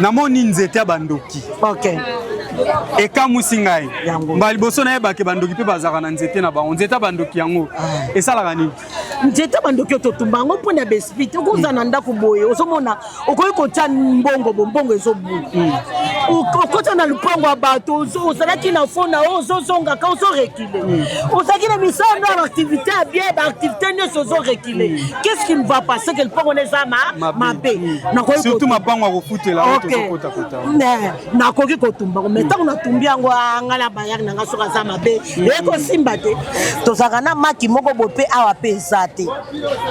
namoni nzete ya bandoki. OK. Eka musingai. Mbali boso na yeba ke bandoki pe bazaka na nzete na bango. Nzete bandoki yango. Esalaka nini? Nzete bandoki ototumba ngo pona besipite okuza na ndako boye osomona okoyi kotya mbongo bombongo ezobu. Okota na lupango ya bato ozalaki na fona ozozonga ka ozorekile. Ozaki na misano na activité ya bien ba activité nyonso ozorekile. Qu'est-ce qui ne va pas? C'est que le pango nezama mabe. Surtout mapango ya kofutela otozokota kota. Nakoki kotumba mais tant na tumbi yango ngala bayar na ngaso kaza mabe eko simba te tozaka na maki moko bope awa pe zate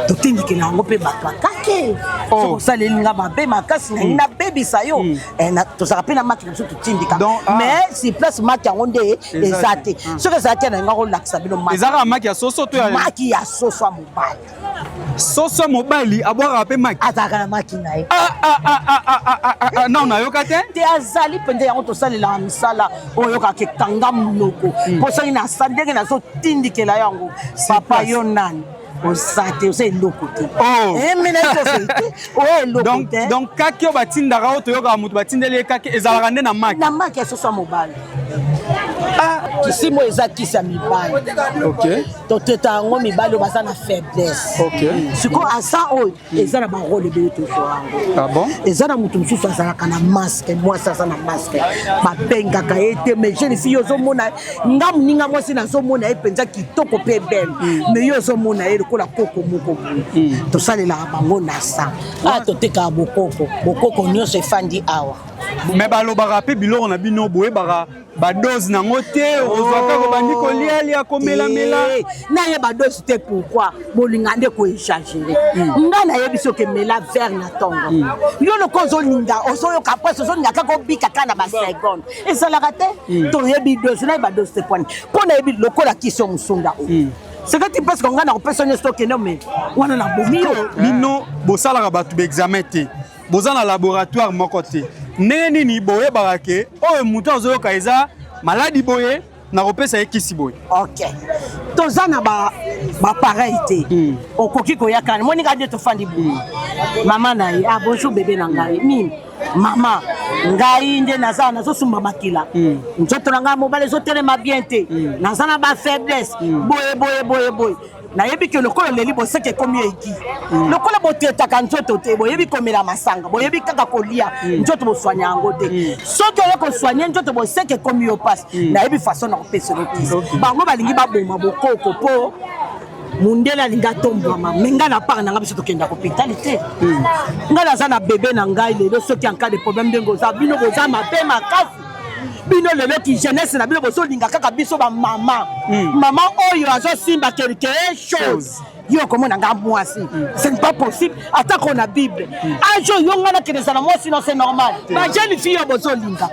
totindiki na ngo pe bakake so salinga mabe makasi na bebisa yo na tozaka pe na maki na totindika mais si place maki yango nde ezate so que zate na ngako laksa bino maki ezaka maki ya soso to ya maki ya soso ya mobali soso mobali abwaka pe maki azaka na maki na ye non na yoka te te azali pende yango tosalela misala oyo ka ketanga munoko posali na sandenge na so tindikela yango papa yo nani osate ose eloko te mina tosete o eloko te donc kaki yo batindaka o toyoka mutu batindeli kaki ezalaka nde na maki ya soso mobali kisimo eza kisa mibali toteta yango mibali oyo baza na faiblesse siko asa oyo eza na barole ebele tozoyango eza na motu mosusu azalaka na maske mwasi aza na maske babengaka ye te mais jeune fille ozomona nga moninga mwasi nazomona ye mpenza kitoko mpe bele mais yo ozomona ye lokola koko moko tosalelaka bango na sa totekaka bokoko nyonso efandi awa mais balobaka mpe biloko na bino boyebaka badose nango te ozwaka kobandi kolia komelamela naye badose te pourquoi bolinga nde koexagere nga nayebi soki emela vert na ntongo yo loko ozolinga ozoyoka mpasi ozolinga kaka obika kaka na baseconde ezalaka te toyebi dose naye badose te pwani mpo nayebi lokola kisi yo mosunda oyo sekati parce que nga na kopesa nyonso tokende me wana na bomi yo bino bosalaka bato baexamen te boza na laboratoire moko te ndenge nini boyebaka ke oyo moto azoyoka eza maladi boye na kopesa ye kisi boye toza na bapareil te okoki koyakana moninga nde tofandi boye mama na ye bonjour bebe na ngai mimi mama ngai nde naza nazosumba makila nzoto na ngai mobali ezotelema bien te naza na bafaiblesse boye nayebi ke lokola leli boseke komi eki lokola botetaka nzoto te boyebi komela masanga boyebi kaka kolia nzoto boswanya yango te soki oye koswanya nzoto boseke komi yo pasi nayebi façon na kopesa nokisi bango balingi baboma bokoko po mundela linga tombwama me ngai na part na ngai biso tokenda kopitali te ngai naza na bebe na ngai lelo soki en cas de problème ndenge oza bino boza mabe makasi bino lelo ki jeunesse na bino bozolinga kaka biso bamama mama oyo azosimba quelque chose yo komona nga mwasi ce n'est pas possible atako na bible ajo yo ngana keleza na mwasi non c'est normal ba jeune fille bozolinga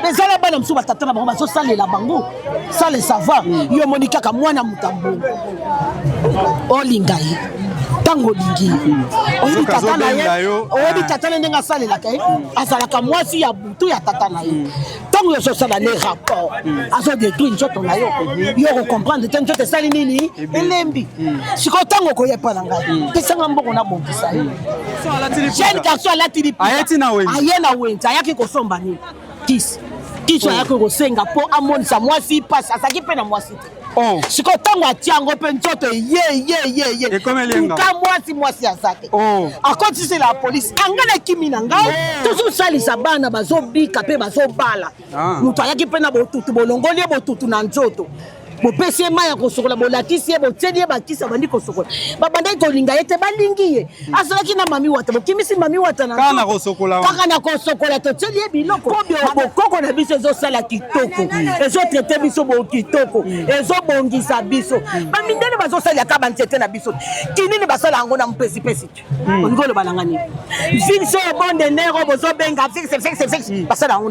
ezala bana msu batata na bango bazosalela bango ça le savoir yo monika ka mwana mutambo olinga ye tango lingi oyebi tata na ye oyebi tata na ndenge asalelaka ye azalaka mwasi ya butu ya tata na ye tango yozosala ne rapport azodétruire nzoto na yo yo comprendre te nzoto esali nini elembi sikoyo ntango koyepa na ngai pesanga mboko nabongisa ye jeune garçon alati liputa aye na wenze ayaki kosomba nini kisi ayaki kosenga mpo amonisa mwasi pasi azalaki mpe na mwasi te sikoyo ntango atia yango mpe nzoto ye tuka mwasi aza te akotisela ya polisi anga na kimi na ngai tozosalisa bana bazobika mpe bazobala moto ayaki mpe na botutu bolongoli ye botutu na nzoto bopesi ye mai ya kosokola bolakisi ye botieli ye bakisi abandi kosokola babandaki kolinga ye te balingi ye azalaki na mami wata bokimisi mami wata kaka na kosokola totieli ye biloko bokoko na biso ezosala kitoko ezotraite biso bokitoko ezobongisa biso bamindele bazosaliaka banzete na biso kinini basala yango na mpesipesi te olingi oloba nanga nini fixe oyo bonde nero bozobenga fixe basala yango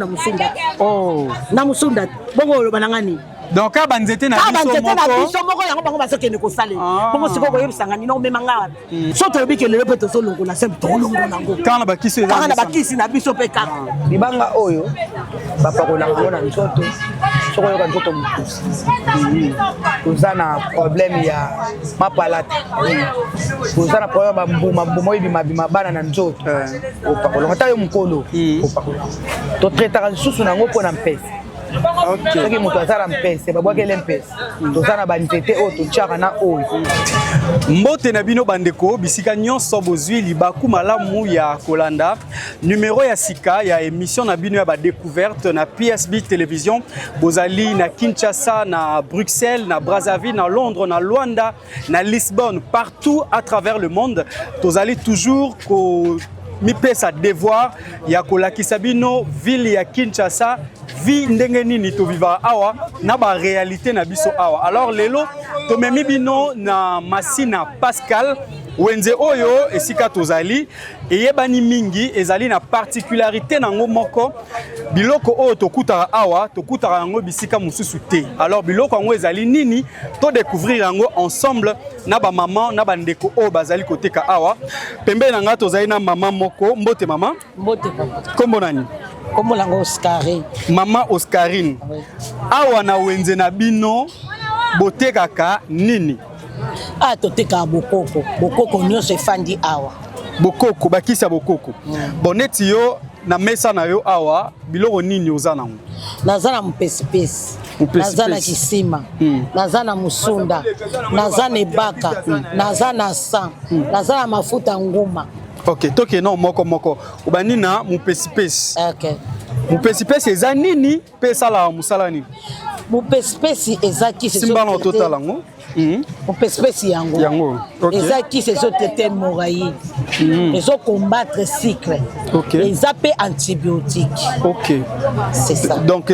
na musunda bongo oloba nanga nini donc banzete na biso moko yango bango bazokende kosalela bongo sikoyo koyebisanga nini omema nga so toyebi ke lelo mpe tozolongola sempe tolongola yango kaka na bakisi na biso mpe kaka libanga oyo bapakolaka ngo na nzoto soko yoka nzoto mokusi toza na problème ya mapalata toza na problème bambuma ebimabima bana na nzoto opakolonga ta yo mokolo opakolonga totretaka lisusu nango mpo na mpesa soki moto aza na mpese babwakele mpese toza na banzete oyo totiaka na oyo mbote na bino bandeko bisika nyonso bozwi libaku malamu ya kolanda numero ya sika ya émission na bino ya badécouverte na PSB télévision bozali na Kinshasa, na Bruxelles, na Brazzaville, na Londres, na Luanda, na Lisbonne, partout à travers le monde tozali toujours mi pesa devoir ya kolakisa bino ville ya Kinshasa vi ndenge nini to viva awa na ba réalité na biso awa. Alors lelo to memi bino na Masina Pascal wenze oyo esika tozali eyebani mingi ezali na particularité nango moko biloko oyo tokutaka awa tokutaka yango bisika mususu te. Alors biloko yango ezali nini to découvrir yango ensemble na ba maman na bandeko oyo bazali koteka awa pembe na nga tozali na mama moko mbote mama mbote papa kombo nani kombo lango Oscarine mama Oscarine awa na wenze na bino botekaka nini toteka bokoko nyonso efandi awa bokoko bakisa bokoko boneti yo na mesa na yo awa biloko nini oza nango naza na mpesipesi naza na kisima naza na musunda naza na ebaka naza na sang naza na mafuta nguma ok toke no moko obani na mupesipesi ok mupesipesi eza nini pe esala musala nini mupesipesi eza kisi simba na ototala yango mupesipesi yango eza kisi ezotraite hémorroïde ezocombattre cycle eza pe antibiotique c'est ça donc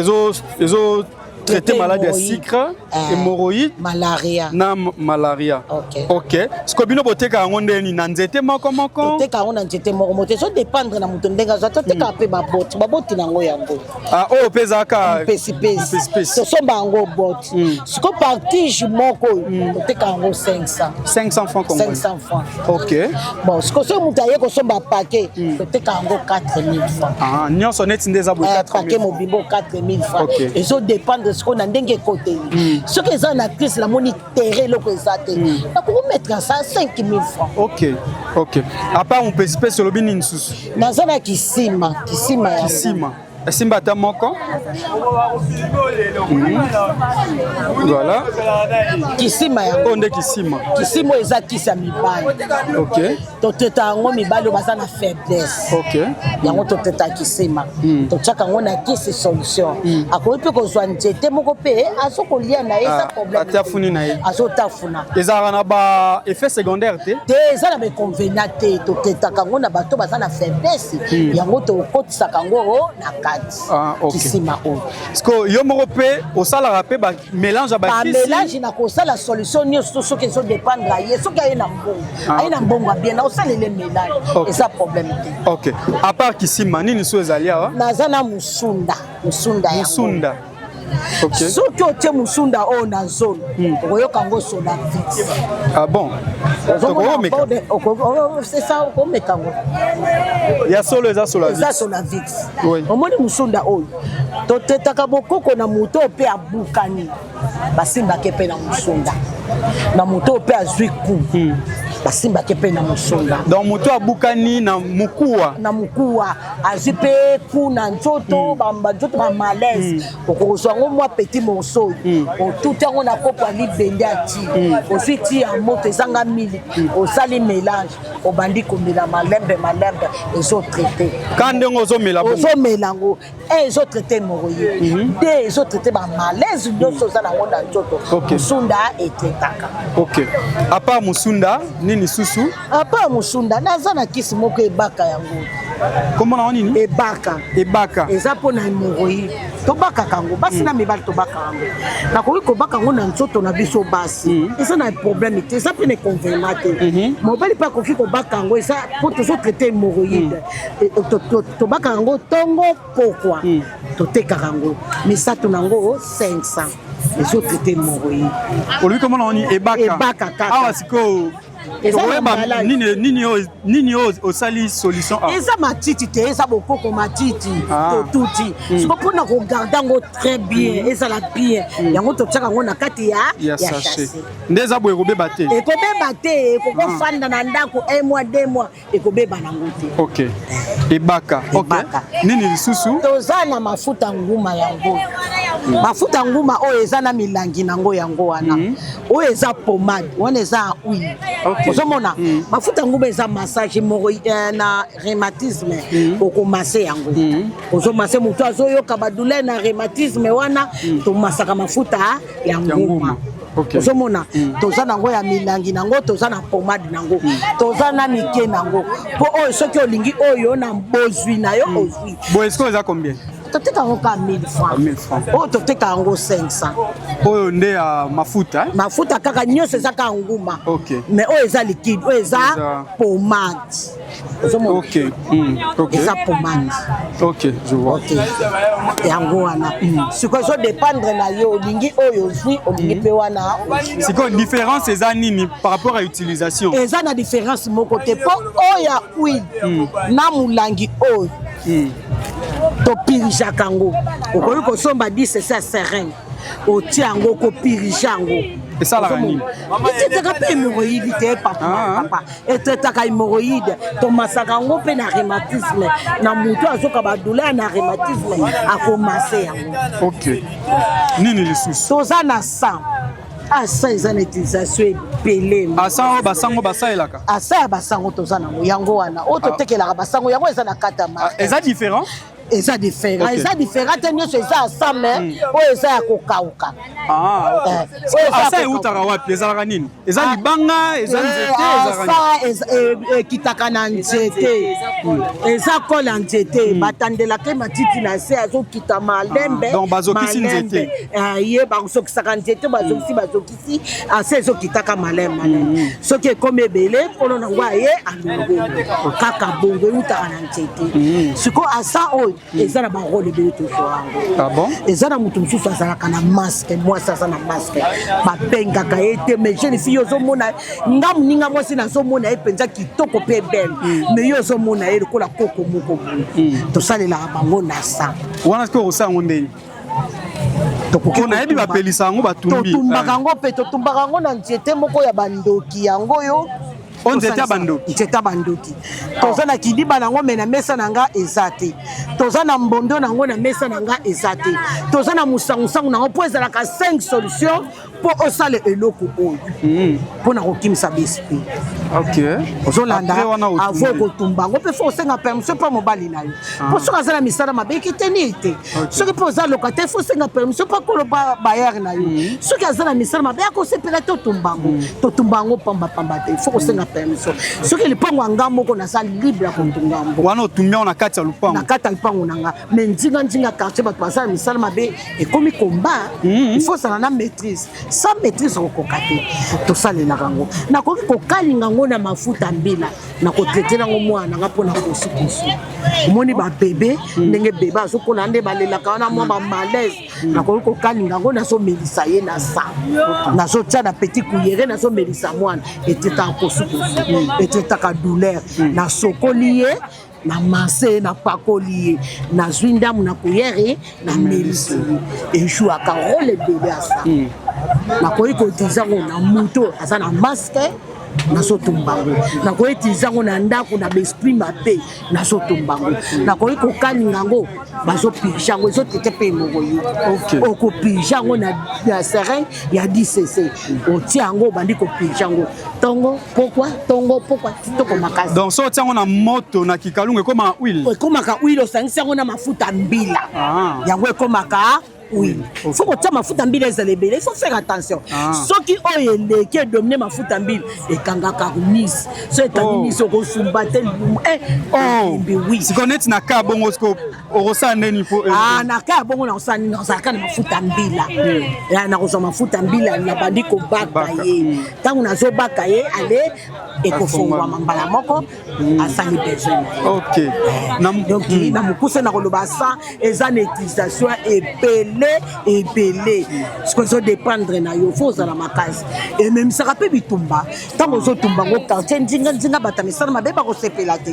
traiter maladie à sucre, hémorroïde, malaria. Na malaria. Ok. Ce que bino boteka yango ndeni na nzete moko. Boteka yango na nzete moko. So dépendre na muto ndenga zo toteka pe baboti nango yango. O pesa ka pesi. So somba yango bot. Ce que partige moko toteka yango 500. 500 francs congolais. 500 francs. Ok. Bon, ce que so muto aye ko somba paquet toteka yango 4000 francs. Nyonso neti ndeza bo 4000. Paquet mobimbo 4000 francs. Et so dépendre ce qu'on a ndenge côté. Ce que ça na crise la monitorer le présente. Na ko mettre ça 5000 francs. Ok. À part on peut espèce le bini nsusu. Na zana kisima ya. Simba ta moko. Voilà. Kisima ya. Onde kisima. Kisimo eza kisa mibali. Ok. Toteta ngo mibali baza na faiblesse. Ok. Yango toteta kisima. Tochaka ngo na kisi solution. Akoyi pe ko zwa nzete moko pe asokolia na eza problème. Atafuni na ye. Azotafuna. Ezara na ba effet secondaire te. Te eza na be convenant te toteta kango na bato baza na faiblesse. Yango to kotisa kango na ok. Kisima o. Parce que yo moko pe au sala pe ba mélange ba kisi. Mélange na ko sala solution ni so que so dépendre ye so ka ye na mbongo. Aye na mbongo bien na o sala le mélange. Et ça problème te. Ok. À part kisima nini so ezali awa? Naza na musunda ya. Musunda. Ok. Soki otie musunda o na zone. Okoyoka ngo soda vite. Ah bon. C'est ça okomeka ngo. Ya solo eza sola vite. Eza sola vite. Oui. Omoni musunda oyo. Totetaka bokoko na moto pe abukani. Basimba ke pe na musunda. Na moto pe azwi ku. Basimba ke pe na musunda. Donc moto abukani na mukuwa. Na mukuwa azwi pe ku na nzoto bamba nzoto ba malaise. Okozwa ngo mwa petit morceau. O tout yango na kopo libende ati. Ozwi ti ya moto ezanga mili. Osali mélange. Obandi komela malembe ezo traité. Quand on zo mela bon. Ozo melango ezo traité moroye. De ezo traité ba malaise nyoso za na ngonda nzoto. Musunda etetaka. Ok. À part musunda nini susu? À part musunda naza na kisi moko ebaka yango. Comment on nini? Ebaka. Eza pona moroye. Tobaka kango basi na mibali tobaka kango. Na ko baka ngo na nzoto na biso basi. Eza na problème te, eza pe ne convenant te. Mobali pa kofi ko baka ngo eza pour toujours traiter hémorroïde. Tobaka ngo tongo pourquoi? Toteka kango. Mais ça tonango 500. Les autres traiter hémorroïde. Lui comment on dit ebaka? Ebaka kaka. Ah siko nini osali solution eza matiti te eza bokoko matiti totuti siko mpona kogarde yango très bien ezala bien yango totiaka yango na kati ya sachet nde eza boye ekobeba te ekobeba te ekokofanda na ndako 1 mois 2 mois ekobeba nango te ok ebaka nini lisusu toza na mafuta nguma yango mafuta nguma oyo eza na milangi nango yango wana oyo eza pomade wana eza huile ozomona mafuta nguma eza massage na rhumatisme okomase yango ozomase moto azoyoka badouleur na rhumatisme wana tomasaka mafuta ya nguma ozomona toza nango ya milangi nango toza na pomade nango toza na mike nango po oyo soki olingi oyo na bozwi na yo ozwi boye esko eza combien toteka yango ka 1000 francs oyo toteka yango 500 oyo nde ya mafuta mafuta kaka nyonso eza ka nguma mais oyo eza liquide oyo eza pomade eza pomade je vois yango wana sikoyo ezodépendre na yo olingi oyo ozwi olingi mpe wana sikoyo différence eza nini par rapport à utilisation eza na différence moko te mpo oyo ya huile na molangi oyo topirijaka yango okoki kosomba 10 cc ya seringue otia yango okopirige yango esalaka nini etetaka mpe hémoroïde te papa etetaka hémoroïde tomasaka yango mpe na rhumatisme na moto azoka badouleur na rhumatisme akomase yango nini lisusu toza na sang asa eza na utilisation ebele asa oyo basango basalelaka asa ya basango toza nango yango wana oyo totekelaka basango yango eza na kati ya marke eza différent eza différent eza différent te nyonso eza asame oyo eza ya kokauka asa eutaka wapi ezalaka nini eza libanga eza nzete ekitaka na nzete eza kola nzete batandelaka matiti na se azokita malembe donc bazokisi nzete ye bazokisaka nzete bazokisi ase ezokitaka malembe soki ekomi ebele mpona nango aye alongo kaka bongo eutaka na nzete siko asa oyo eza na barole ebele tozoyango eza na moto mosusu azalaka na maske mwasi aza na maske babengaka ye te mais jeune fille ozomona nga moninga mwasi nazomona ye mpenza kitoko mpe bele mais yo ozomona ye lokola koko moko boye tosalelaka bango na sa wana sikoyo osala yango ndeni nayebi bapelisa yango batumbi totumbaka yango mpe totumbaka yango na nzete moko ya bandoki yango yo nzete ya bandoki toza na kidiba nango me na mesa na nga eza te toza na mbondo nango na mesa na nga eza te toza na musangusangu nango mpo ezalaka 5 solution mpo osala eloko oyo mpo na kokimisa besprit ozolanda avo kotumba yango mpe fo osenga permission mpo mobali na yo mpo soki aza na misala mabe ekiteni ete soki mpo oza locataire fo osenga permission mpo akoloba bayare na yo soki aza na misala mabe akosepela totumba yango pambapamba te fo kosenga permission soki lipango ya nga moko naza libre ya kotunga yango wana otumbi yango na kati ya lupango na nga me ndinga quartier bato baza na misala mabe ekomi komba ifo osala na maîtrise sans maîtrise okokoka te tosalelaka yango nakoki kokalinga yango na mafuta mbila nakotraite nango mwana nga mpona kosukosu omoni babebe ndenge bebe azokola nde balelaka wana mwa bamalaise nakoki kokalinga yango nazomelisa ye na sa nazotia na petit kuyere nazomelisa mwana etetaka kosukosu etetaka douleur nasokoli ye na mase na pakoli ye nazwi ndamu na kuyere na melisi ejuaka role ebele asa nakoki koutilize yango na moto aza na maske nazotumbango nakoki koutilize yango na ndako na baesprit mabe nazotumbango nakoki kokalinga yango bazopirige yango ezotete mpe emokoyi okopirige yango na serin ya 10 cc otia yango obandi kopirige yango tongo pokwa kitoko makasi donc so otia yango na moto na kikalungu ekomaka huile osangisi yango na mafuta mbila yango ekomaka oui faut kotia mafuta mbila ezala ebele il faut faire attention soki oyo eleki edomine mafuta mbila ekangaka mise so ekangi mise okosumba te oui siko neti na ka bongo siko okosala ndeni po na ka ya bongo nakosala nini nakozalaka na mafuta mbila nakozwa mafuta mbila nabandi kobaka ye ntango nazobaka ye ale ekofungwama mbala moko asali besoin donc na mokuse nakoloba sa eza na utilisation ebele ebele ce que zo dépendre na yo faut za la makasi et même ça rappelle bitumba tango zo tumba ngo quartier nzinga batamisana mabeba ko sepela te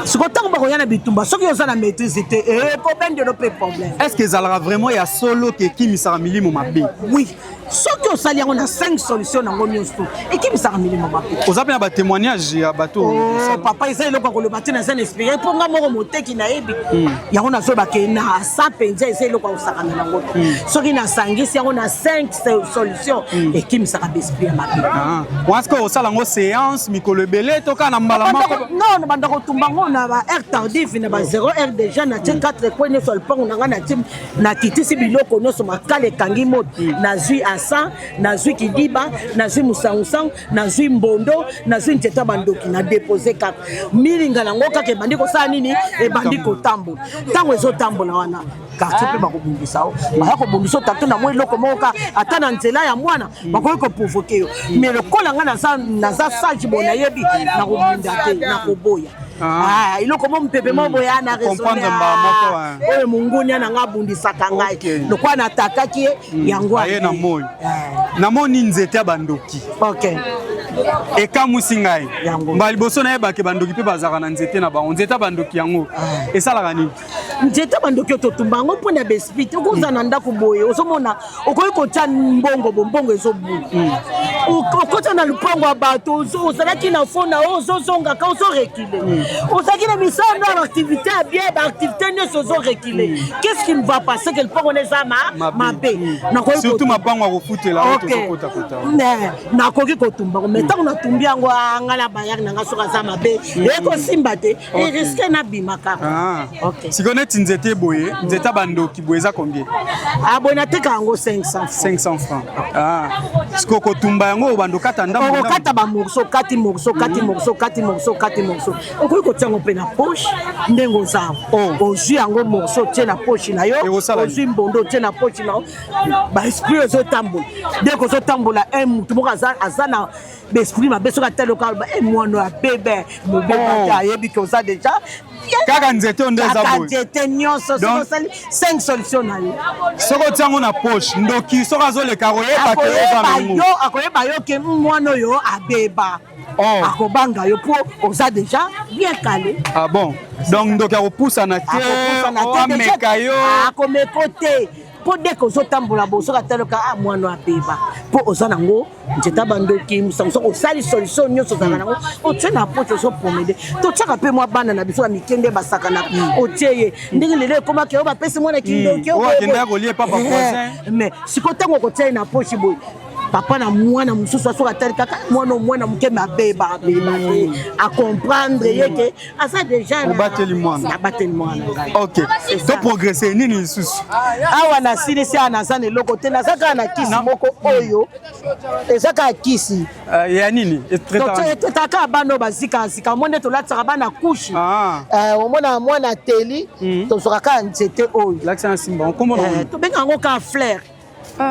ce que tango ba ko yana bitumba soki yo za na maîtrise te et problème de no problème est-ce que zalaka vraiment ya solo ke kimisaka milimo mabe oui soki osali yango na 5 solutions nango nyonso ekimisaka milimo mabe oza pe na batémoignage ya bato papa eza eloko akoloba te naza na espéré mpo nga moko moteki nayebi yango nazoyebake na asa mpenza eza eloko akosakana nango te soki nasangisi yango na 5 solutions ekimisaka baesprit ya mabe waske osala yango séance mikolo ebele toka na mbala moko non na banda kotumba ngo na ba heure tardif na ba 0 heure déjà na tie 4 kwe nyonso lipango nanga na tie na kitisi biloko nyonso makala ekangi moto nazwi asa nazwi kidiba nazwi musangusangu nazwi mbondo nazwi nteta bandoki na dépose kaka milinga nango kaka ebandi kosala nini ebandi kotambola ntango ezotambola wana quartier mpe bakobundisa o baya kobundisa otate na mwa eloko moko ka ata na nzela ya mwana bakoki koprovoke yo mais lokola nga naza sage bo nayebi nakobunda te nakoboya iloko mo mpepe mo boya na comprendre mbala moko oyo munguni na nga bundisaka ngai lokwa natakaki yango aye na moyo namoni nzete ya bandoki ok ekamusi ngai mbala liboso nayebake bandoki mpe bazalaka na nzete na bango nzete ya bandoki yango esalaka nini nzete bandoki ototumba yango mpo na besprit okoza na ndako boye ozomona okoki kotya mbongo bombongo ezobuna okota na lupango ya bato ozalaki na fona ozozongaka ozorekile ozalaki na misano ya baactivité ya bien baactivité nyonso ozorekile qu'est-ce qui me va passer que lupango neza mabe surtout mapango ya kofutela tozokota nakoki kotumba mais ntango natumbi yango nga na bayaki nanga soki aza mabe ekosimba te eriske nabima kaka sikoyo neti nzete boye nzete ya bandoki boye eza combien boye nateka yango 500 francs sikoyo kotumba yango bandokata ndambo okokata bamorso kati morso okoki kotia yango mpe na poche ndenge ozava ozwi yango morso tie na poche na yo ozwi mbondo tie na poche na yo baesprit ezotambola ndenge ozotambola mutu moko aza na baesprit mabe soki ataloka aloba mwana ya bebe mobeba te ayebi ke oza deja kaka nzete oyo nde eza boye nzete nyonso soki osali 5 solution na yo soki otia yango na poche ndoki soki azoleka akoyeba yo ke mwana oyo abeba akobanga yo mpo oza deja bien calé bon donc ndoki akopusana te ameka yo akomeko te mpo ndeke ozotambola bo soki ataloka mwana abeba mpo oza nango nzeta bandoki musango soki osali solution nyonso ozalaka nango otie na poche ozopromede totiaka mpe mwa bana na biso ya mikende basakanaka otie ye ndenge lelo ekomaki oyo bapesi mwana kindoki mais sikoyo ntango okotia ye na poche boye papa na mwana mosusu asoki atali kaka mwana moke mabeba te acomprendre ye ke aza déjà nabateli mwana ok to progresse nini lisusu awa nasilisi awa naza na eloko te naza kaka na kisi moko oyo eza kaka kisi ya nini etetaka bana bazikazika omoni nde tolatisaka bana kushi omona mwana teli tozwaka kaka nzete oyo tobenga yango kaka fleur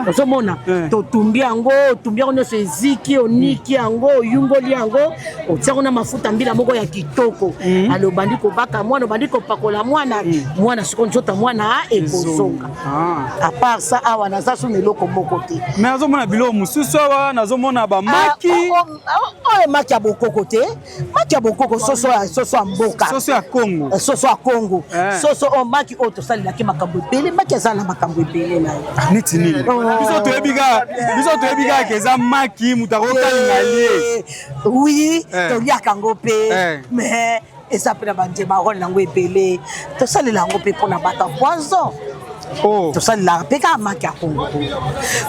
ozomona totumbi yango nyonso eziki oniki yango oyungoli yango otiako na mafuta mbila moko ya kitoko alo obandi kobaka mwana obandi kopakola mwana sikoyo nzota mwana ekozonga apart ça awa naza so na eloko moko te mais azomona biloko mosusu awa nazomona bamaki oyo maki ya bokoko te maki ya bokoko soso ya mboka soso ya kongo soso oyo maki oyo tosalelaki makambo ebele maki aza na makambo ebele na yo neti nini biso toyebi kaka keza maki moto akokalinga lie oui toliaka yango mpe mais eza mpe na banzema role nango ebele tosalela yango mpe mpona bato ya poison tosalelaka mpe kaka maki ya kongo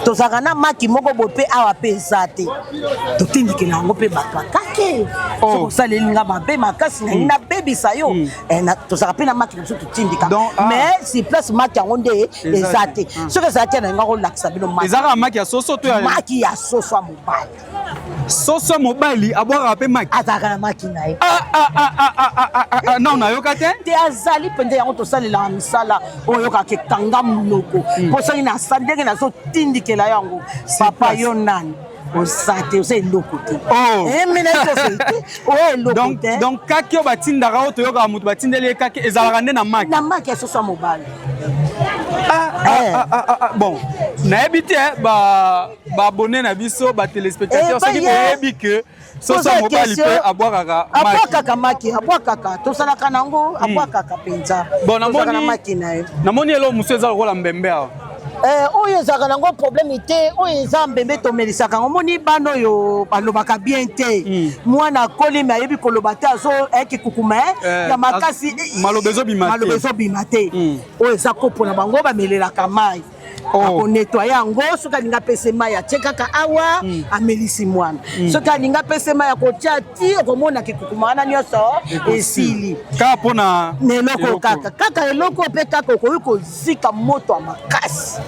tozalaka na maki moko boye mpe awa mpe eza te totindikela yango mpe bato akake soki osaleli nga mabe makasi nangi nabebisa yo tozalaka mpe na maki na biso totindika mais si place maki yango nde eza te soki ezala te nangi akolakisa bino ezalaka maki ya soso to maki ya soso ya mobali soso ya mobali abwaka mpe maki azalaka na maki na ye non nayoka te te azali mpenza yango tosalelaka misala oyo oyokaka ekanga monoko mpo soki nasa ndenge nazotindikela yango papa yo nani oza te oza eloko te eloko te donc kaki oyo batindaka oyo toyokaka moto batindeli ye kaki ezalaka nde na maki ya soso ya mobali Bon, n'habite abonné na biso ba téléspectateurs ceux qui peuvent que soso mobile peut avoir kaka maki kaka to sala kanango kaka penza bon na moni elo muso eza rola mbembe oyo ezaka nango problème te oyo eza mbembe tomelisaka ngo moni bano oyo balobaka bien te mwana kolimi ayebi koloba te azo eki kukuma ya makasi malobezo bima te oyo eza kopo na bango bamelelaka mai akonettoye yango soki alingi apesa mai atie kaka awa amelisi mwana soki alingi apesa mai akotia ti okomona kikukuma wana nyonso esili kaka mpona eloko kaka eloko mpe kaka okoki kozika moto ya makasi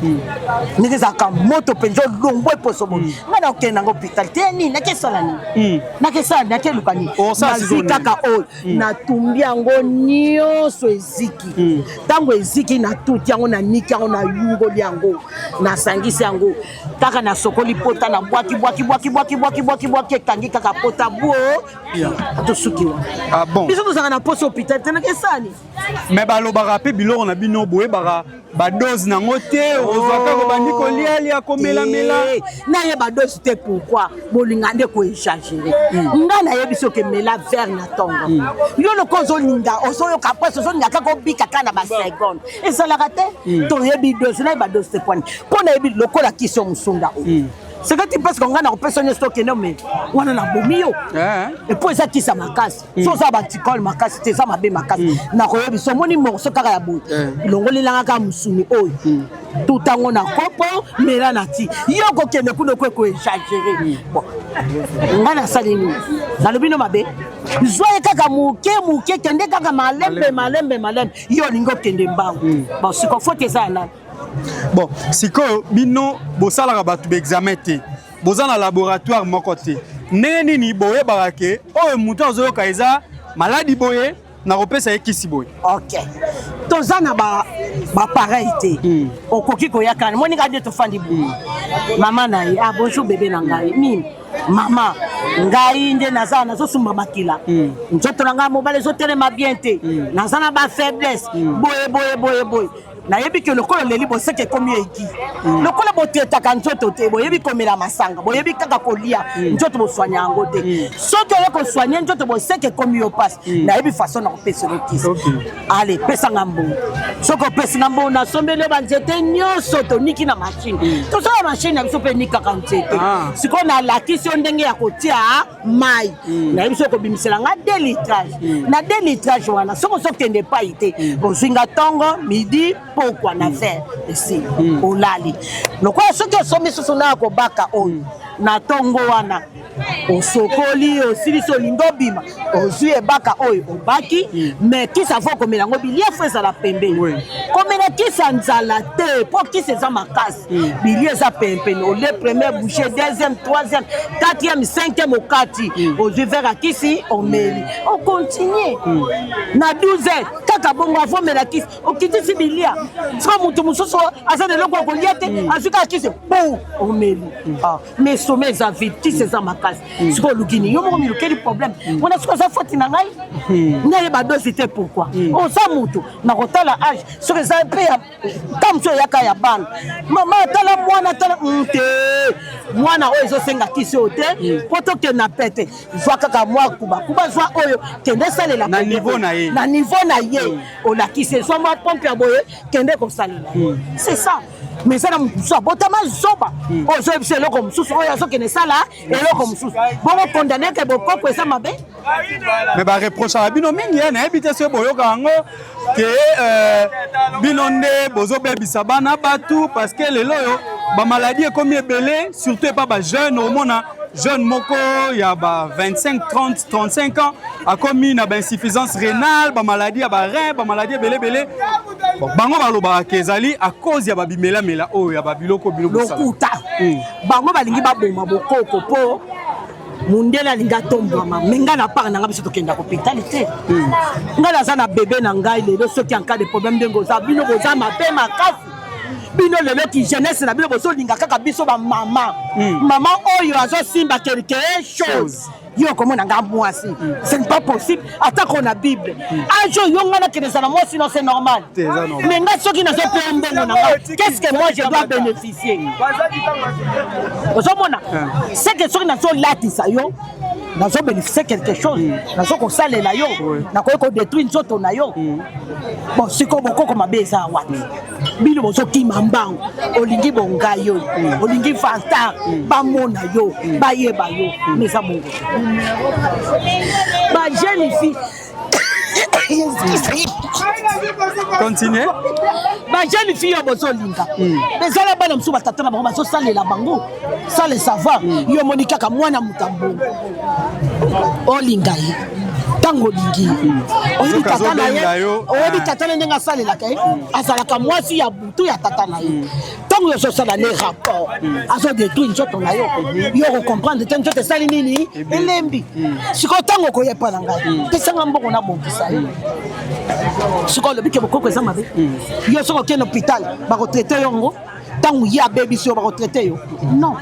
ndenge ezalaka moto mpenza olongwa eposo boye ngai nakokende nango hôpital te nini nakesala nini nakesala nini nakeluka nini nazi kaka oyo natumbi yango nyonso eziki ntango eziki natuti yango naniki yango nayungoli yango nasangisi yango kaka nasokoli pota na bwaki ekangi kaka pota buo tosuki wa biso tozalaka na poso hôpital te nakesani me balobaka mpe biloko na bino boyebaka badose nango te ozwaka kobandi kolialia komelamela naye badose te pourquoi bolinga nde koexagere nga nayebi soki emela vert na ntongo yo loko ozolinga ozoyoka mpasi ozolinga kaka obika kaka na baseconde ezalaka te toyebi dose naye badose te pwani mpo nayebi lokola kisi yo mosunda oyo c'est que tu penses qu'on a personne stocké non mais on en a bomi yo et pour ça qui ça makasi so ça batikol makasi te ça mabe makasi na ko yebi so moni morso kaka ya bout longoli langa ka musuni oyo tout tango na kopo mela na ti yo ko kende kuno ko exagérer bon ngana salini na lobino mabe zoye kaka muke kende kaka malembe yo lingo kende mbangu bon siko faut ça là. Bon, sikoyo bino bosalaka bato examen te boza na laboratoire moko te ndenge nini boyebaka ke oyo moto azoyoka eza maladi boye na kopesa ye kisi boye ok toza na bapareil te okoki koyakana moninga nde tofandi boye mama na ye bonjour bébé na ngai mimi mama ngai nde naza nazosumba makila nzoto na ngai mobali ezotelema bien te naza na bafaiblesse boye nayebi ke lokolo leli boseke komi eki lokolo botetaka nzoto te boyebi komela masanga boyebi kaka kolia nzoto boswanya yango te soki oye koswanya nzoto boseke komi yo pasi nayebi façon na kopesa lokisi ale pesa nga mbongo soki opesi nga mbongo nasombeli banzete nyonso toniki na mashine tosala mashine na biso mpe nikaka nzete sikoyo nalakisi yo ndenge ya kotia mai nayebi soki kobimisela nga delitrage na delitrage wana soki osokende epai te ozwinga ntongo midi pourquoi na faire ici olali lokola soki osomi susu na kobaka oyo na tongo wana osokoli osilisi olingo bima ozwi ebaka oyo obaki mais kisa fo komela yango bilia fo ezala pembeni komela kisa nzala te mpo kisa eza makasi bilia eza pembeni ole premier boucher deuxième troisième quatrième cinquième okati ozwi vera kisi omeli okontinue na 12 heures kaka bongo avomela kisi okitisi bilia siko moto mosusu aza na eloko okolia te azwi kaka kisi po omeli mais some eza vide kisi eza makasi siko olukini yo moko milukeli problème wana siko aza foti na ngai ngai badosi te pourquoi oza moto na kotala age soki eza mpe ya ka mosu eyaka ya bana mama atala mwana atala te mwana oyo ezosenga kisi oyo te mpo tokende na pete zwa kaka mwa kuba zwa oyo kende esalela na niveau na ye olakisi ezwa mwa pompe ya boye kende kosalela c'est ça mais ça na mosusu abotama zoba ozoyebisa eloko mosusu oyo azokende esala eloko mosusu bongo kondane ke bokoko eza mabe me bareprochaka bino mingi ye nayebi te soki boyoka yango ke bino nde bozobebisa bana batu parce que lelo oyo bamaladi ekomi ebele surtout epa bajeune omona jeune moko ya ba 25 30 35 ans akomi na bainsuffisance rénale bamaladi ya barein bamaladi ebelebele bango balobaka ke ezali à cause ya babimelamela oyo ya babiloko lokuta bango balingi baboma bokoko mpo mundela alinga tombwama me ngai na part na ngai biso tokenda kopitali te ngai naza na bebe na ngai lelo soki en cas de problème ndenge oza bino boza mabe makasi bino lelo ki jeunesse na bino bozolinga kaka biso bamama mama oyo azosimba quelque chose yo komona nga mwasi ce n'est pas possible ata qu'on a bible ajo yo ngana que ça moi sinon c'est normal mais nga soki na so pe mbongo na qu'est-ce que moi je dois bénéficier ozomona c'est que soki na so latisa yo na so bénéficier quelque chose na so ko salela yo na ko détruire nzoto na yo bon siko boko koma beza wati bino bozo kimambango olingi bonga yo olingi fanta ba mona yo ba yeba yo mais ça bongo ba jeune fille Continuez. Ba jeune fille bozo linga mais ça la bana msuba tatana bango bazo salela bango ça le savoir yo monika ka mwana mutambo olinga yi tango lingi oyebi tata na ye oyebi tata na ndenga salela kai azalaka mwasi ya butu ya tata na ye tango yo sosala ne rapport azo détruire nzoto na yo yo comprendre te nzoto sali nini elembi siko tango ko yepa na ngai pesanga mboko na bongisa ye siko le bike bokoko eza mabe yo soko ke hôpital ba ko traiter yongo tango ya baby so ba ko traiter yo non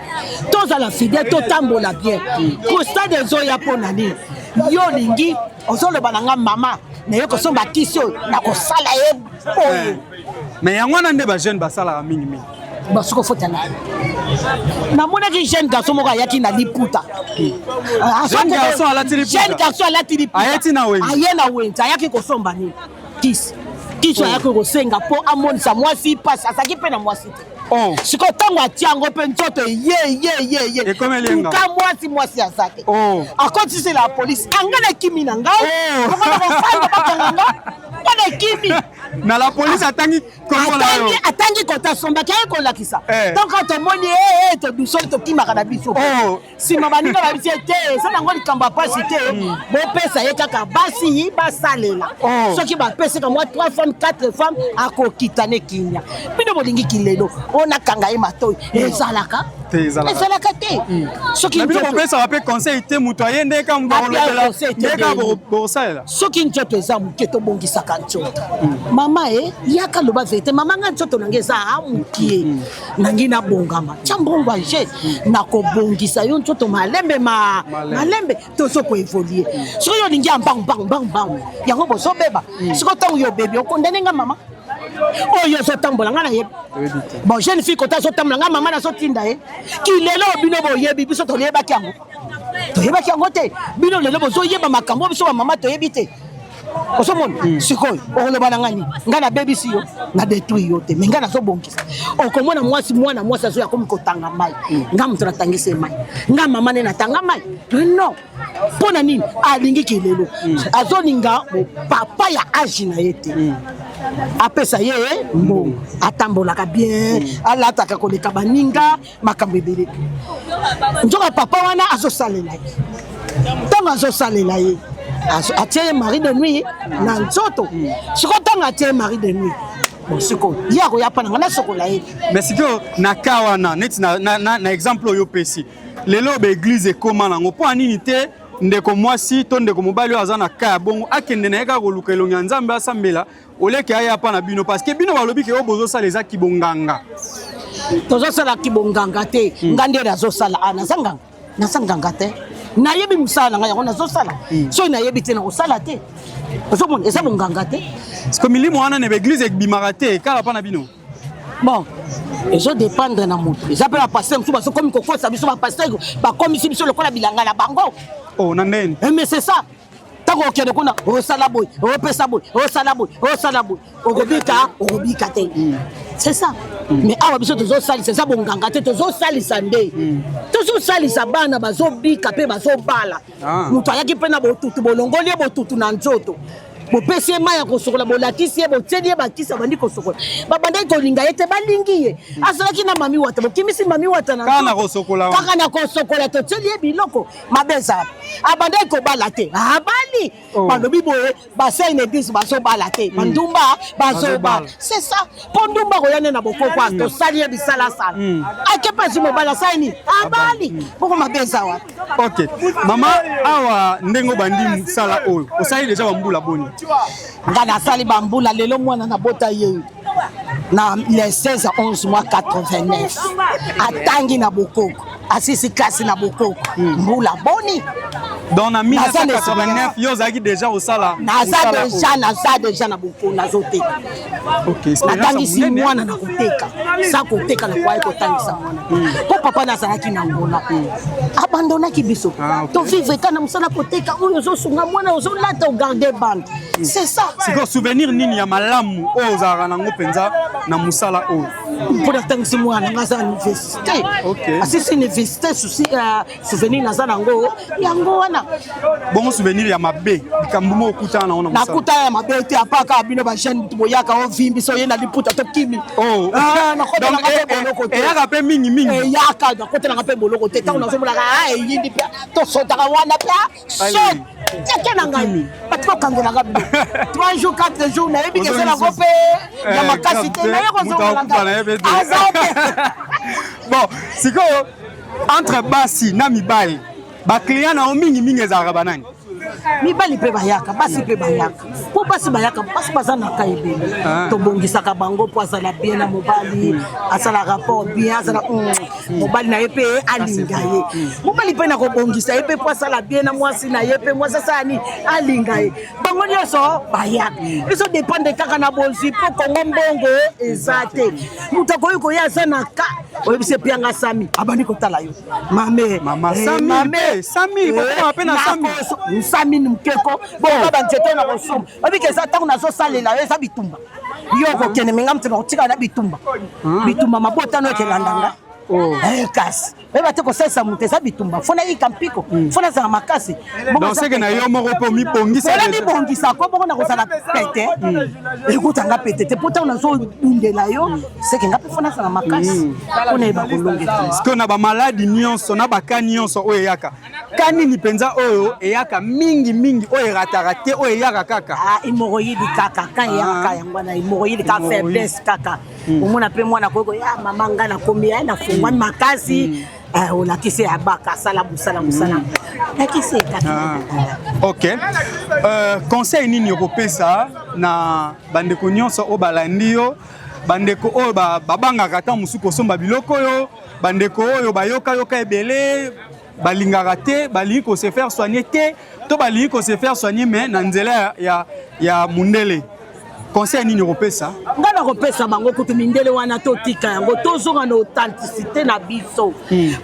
tous à la fidèle to tambola bien constat des zo ya ponani yo lingi ozolo bananga mama na yo ko somba kiso na ko sala ye boye mais yango na nde ba jeune ba sala mingi mingi basuko fotana na mona ki jeune garçon moko ayaki na liputa jeune garçon ala tiliputa ayeti na wenza ayena wenza ayaki ko somba ni kiso ayaki ko senga po amonisa mwasi pasi asaki pe na mwasi siko tango atiango pe nzoto ye ka mwasi azake akoti c'est la police angana kimi na ngao ngana ko fanda bakanga ngana kimi na la police atangi kota somba kaya ko lakisa donc quand on moni to dusol to kimaka na biso si mabaninga ba bisi te ça nango likamba pasi te bo pesa ye kaka basi basalela soki ba pesa ka moi 3 femmes 4 femmes akokitane kinya bino bolingi kilelo ona kanga ye matoi ezalaka te soki bino bopesa ba pe conseil te muto ayende ka mbongolotela ndeka bosala soki njoto eza muke to bongisa kanchoto mama yaka loba vete mama nga nzoto nangeza amukie nangi na bongama chambongo anje na ko bongisa yo nzoto malembe malembe to so ko evoluer so yo lingi bang yango boso beba siko tango yo bebe okondane nga mama oyo so tambola nga na ye bon jeune fille kota so tambola nga mama na so tinda kilelo bino boyebi biso to yeba kyango te bino lelo bozo yeba makambo biso mama to yebite osomoni sikoyo okoloba ngani ngana baby siyo na détruire yo te menga na so bongisa okomona mwana mwasi azo yakomi kotanga mai nga mutu natangise mai nga mama ne natanga mai non pona nini alingi kilelo azoninga papa ya age na yete apesa ye mbo atambolaka bien alataka koleka baninga makambo ebele nzoka papa wana azosalela ye ntango azosalela ye atie mari de nuit na nzoto siko tanga atie mari de nuit bon siko yako ya pana na sokola ye mais siko na kawana net na exemple oyo pesi lelo be église ekoma nango po anini te ndeko mwasi to ndeko mobali aza na ka bongo akende na yeka koluka elongi nzambe asambela oleke aya pa na bino parce que bino balobi ke obozo sala eza kibonganga tozo sala kibonganga te ngande razo sala na sanganga te na yebi musala nga yango nazo sala so na yebi te na osala te ozo mon eza bonganga te parce que milimo wana ne église ekbimaka te kala pa na bino bon ezo dépendre na moto eza pe la pasteur msuba so komi kokosa biso ba pasteur ba komi biso lokola bilanga na bango na ndeni mais c'est ça tango okende kuna osala boy opesa boy osala boy okobika te c'est ça mais awa biso tozo salisa eza bonganga te tozo salisa nde tozo salisa bana bazobika pe bazobala mutu ayaki pe na botutu bolongoli botutu na nzoto bopesi ye mai ya kosokola bolakisi ye botieli ye bakisa bandi kosokola babandaki kolinga ye te balingi ye azalaki na mami wata bokimisi mami wata na kaka na kosokola totieli ye biloko mabeza abandaki kobala te abali balobi boye basa une église bazobala te bandumba bazobala c'est ça mpo ndumba koyane na bokoko tosali ye bisalasala ake mpasi mobala saini abali poko mabeza wa ok mama awa ndenge obandi mosala oyo osali deja bambula boni nga nasali bambula lelo mwana na bota ye na le 16 à 11 mois 89 atangi na bokoko asisi kasi na bokoko mbula boni Donc en 1989 yo zaki déjà au sala. Naza déjà na beaucoup nazoteka. OK. Natangisi mwana na koteka. Sa koteka na kwa kotangisa mwana. Ko papa nazalaki na ngona. Abandona ki biso. To vivre kana musala koteka oyo zo sunga mwana ozo lata garder bande. C'est ça. C'est quoi souvenir nini ya malamu o zara nango penza na musala o. Pour tangisi mwana ngaza université. OK. Asisi université souvenir naza nango yango wana. Bon souvenir ya mabe bikambumo okuta na ona musala. Nakuta ya mabe te apaka bino ba jeune boyaka o vimbi so yenda liputa to kimi. Oh. Nakota na kape boloko te. Yaka pe mingi. Yaka nakota na kape boloko te. Tango nazo mulaka yindi pia to sotaka wana pia. So teke na ngai. Patiko kangela gabi. 3 jours 4 jours na yebi kesa na gope ya makasi te na yako zo mulaka. Bon, siko entre basi na mibali ba client na mingi ezaka banani. Mibali pe bayaka basi pe bayaka po basi bayaka basi bazana kaibeli to bongisaka bango po azala bien na mobali asala rapport bien asala mobali na yepe alinga ye mobali pe na ko bongisa yepe po asala bien na mwasi na yepe mwasi sani alinga ye bango nyoso bayaka eso dépend de kaka na bonzi po kongo mbongo ezate muto ko ya sana ka oyebise pianga sami abani ko tala yo mama sami ko pe na sami mkeko bon ba nzete na kosumu abike za tangu nazo salela eza bitumba yoko kene menga mtino tika na bitumba mabota no kelandanga kasi eba te ko sesa mutesa bitumba fona yika mpiko fona za makasi donc c'est que na yo moko po mi bongisa fona mi bongisa ko boko na ko sala pete ekuta nga pete te pota unazo undela yo c'est que nga fona za makasi ona eba kolonge parce que na ba maladie nyonso na ba kanyonso oyo yaka kani ni penza oyo eyaka mingi oyo ratarate oyo yaka kaka imoroyidi kaka kan yaka yangwana imoroyidi ka faiblesse kaka umuna pe mwana ko ya mama ngana komi ya na fungwa makasi olakisi abaka sala musala lakisi kaka. OK. Conseil nini okopesa na bandeko nyonso o balandio bandeko oyo babangaka ta musuko somba biloko yo bandeko oyo bayoka ebele balingaka te balingi ko se faire soigner te to balingi ko se faire soigner mais na nzela ya mundele. Conseil nini opesa? Ngana kopesa bango kutu mindele wana to tika yango tozonga na authenticité na biso.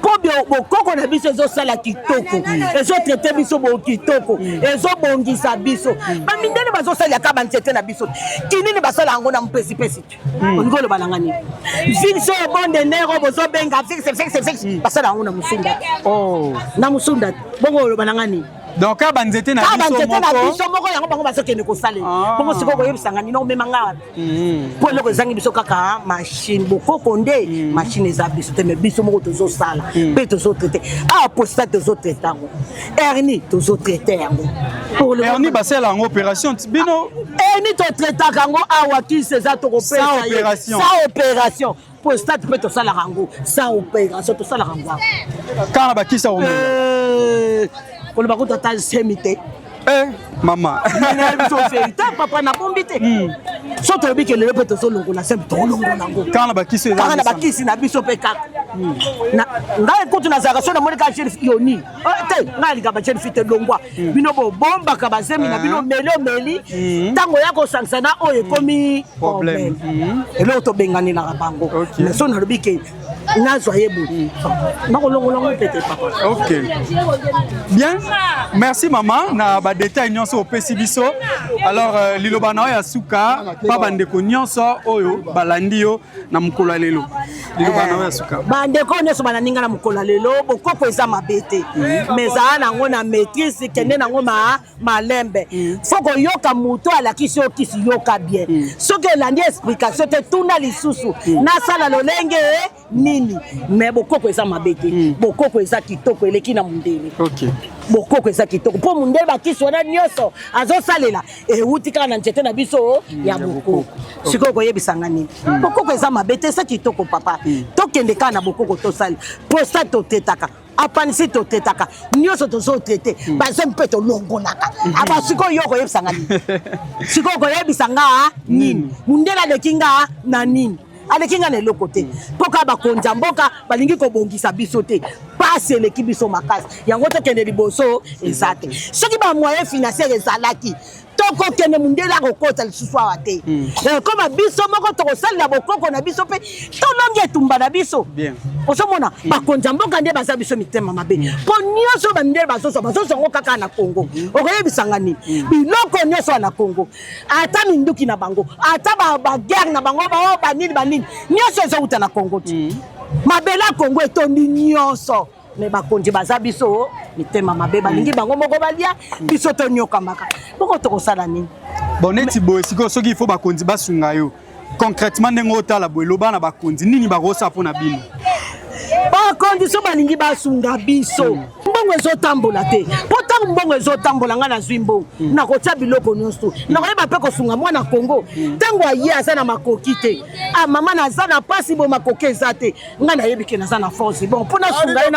Po bokoko na biso ezo sala kitoko. Ezo traiter biso bo kitoko. Ezo bongisa biso. Ba mindele bazo sala ka banzete na biso. Kinini basala yango na mpesi. Ngolo balangani. Vinso bonde nero bozo benga fixe. Basala yango na musunda. Na musunda. Bongo balangani. Donc ka banzete na biso moko yango bango basokene ko sale bongo sikoko yebisanga ni no memanga po loko zangi biso kaka machine bokoko nde machine eza biso te me biso moko tozo sala pe tozo traiter prostate tozo traiter yango hernie tozo traiter yango pour le hernie basela yango opération bino hernie to traiter yango awa ki seza to ko sans opération prostate pe to sala yango sans opération to sala yango kana bakisa o on va tout attendre semité maman papa na bombité soto bi ke le peto so longo na sembe to longo nango kana bakisi na biso pe kaka na ngai kutu na zaka so na monika chef yoni te ngai ga ba chef fite longwa bino bo bomba ka bazemi na bino meli tango yako sansana oyo komi problème elo to bengani na bango mais so na lobike nazo yebu na longo pete papa. OK, bien, merci maman na ba détail nyonso opesi biso. Alors liloba na ya suka pa bandeko nyonso oyo balandi yo na mukolo lelo liloba na ya suka bandeko nyonso bananinga na mukolo lelo bokoko eza mabete mais ana ngo na maîtrise kende na ngo malembe foko yoka muto alakisi okisi yoka bien soki elandi explication te tuna lisusu na sala lolenge nini mais bokoko eza mabete bokoko eza kitoko eleki na mundele. OK, bokoko eza kitoko po mundele bakisi wana nyonso azosalela euti kaka na nzete na biso ya bokoko sikoko yebisanga nini bokoko eza mabete eza kitoko papa tokende kaka na bokoko tosala prostate totetaka apanisi totetaka nyonso tozotrete baze mpe tolongolaka aba sikoyo yoko yebisanga nini sikoko yebisanga nini mundele aleki nga na nini alekinga na lokote poka bakonza mboka balingi ko bongisa biso te passe eleki biso makasi yango to kende liboso ezate soki ba moyen financier ezalaki toko kende mundela kokota lisusu awa te koma biso moko tokosalela bokoko na biso pe tolongi etumba na biso osomona bakonza mboka nde baza biso mitema mabe po nyonso bamindele bazoso yango kaka na Congo okoyebisanga nini biloko nyonso na Congo ata minduki na bango ata baguerre na bango banini nyonso ezouta na Congo ti mabela Congo etondi nyonso me bakonzi baza biso mitema mabe balingi bango moko balia biso tonyokambaka boko tokosala nini boneti boye siko soki ifo bakonzi basunga yo concrètement ndenge otala boye loba na bakonzi nini bakosa mpona bino bakonzi so balingi basunga biso mbongo ezotambola te po ntango mbongo ezotambola nga nazwi mbongo nakotia biloko nyonso nakoyeba mpe kosunga mwana Kongo ntango aye aza na makoki te mama naza na pasi bo makoki eza te nga nayebi ke naza na force bon mpo nasunga ye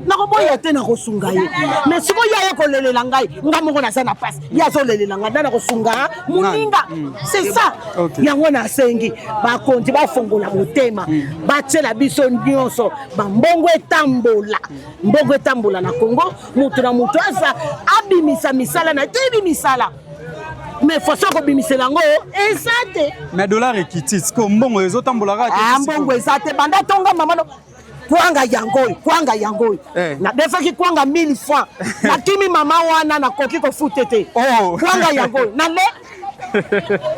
nakoboya te nakosunga ye mais siko ye aye kolelela ngai nga moko naza na pasi ye azolelela ngai nda nakosunga moninga c'est ça yango nasengi bakonzi bafongola motema batiela biso nyonso bambongo etambola na Congo mutu na mutu aza abimisa misala na tebi misala mais faut ça ko bimisela ngo ezate mais dollar ekitisi ko mbongo ezotambolaka te mbongo ezate banda tonga mamano kwanga yangoy na defaki kwanga 1000 francs na kimi mama wana na koki ko futete kwanga yangoy na le